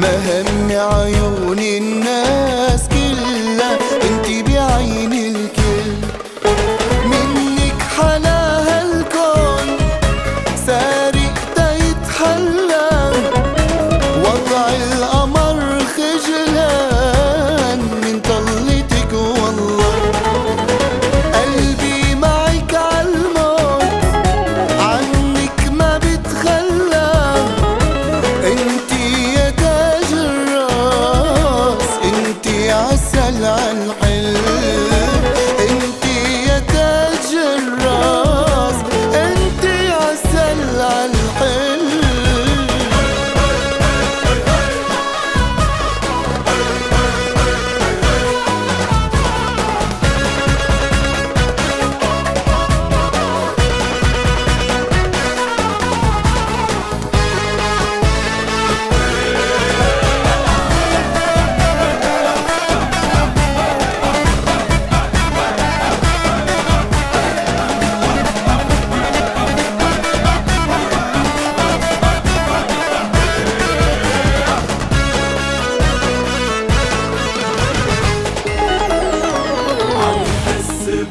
ما هم عيون الناس كلها انتي بعين الكل. منك حلاها الكون سارق دا يتحلى، وضع القمر خجلان من طلتك والله. قلبي معك عالموت عنك ما بتخلى، انتي يا تاج الراس انتي عسل عالحلم، انتي يا تاج الراس انتي عسل عالحلم.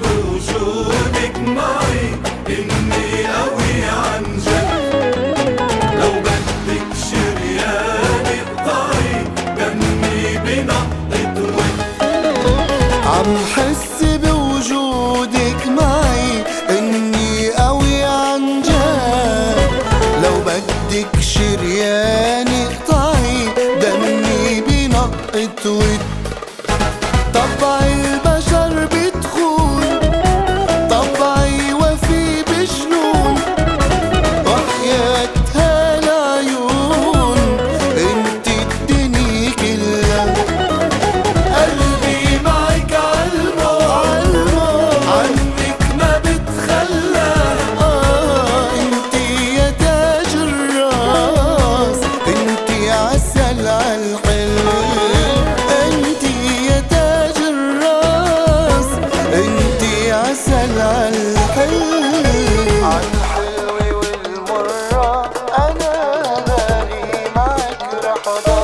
بوجودك معي إني قوي عن جد، لو بدك شرياني اقطعي دمي بنقطة ود. عم حس بوجودك معي إني قوي عن جد، لو بدك شرياني اقطعي دمي بنقطة ود. طبع البشر بتخون، طبعي وفي بجنون، وحياة هالعيون انتي الدنيا كلها. قلبي معك عالموت عنك ما بتخلى، انتي يا تاج الراس انتي عسل عالحلم، انتي يا تاج الراس انتي عسل عالحلم. عالحلوة والمرة انا باقي معك رح أضل.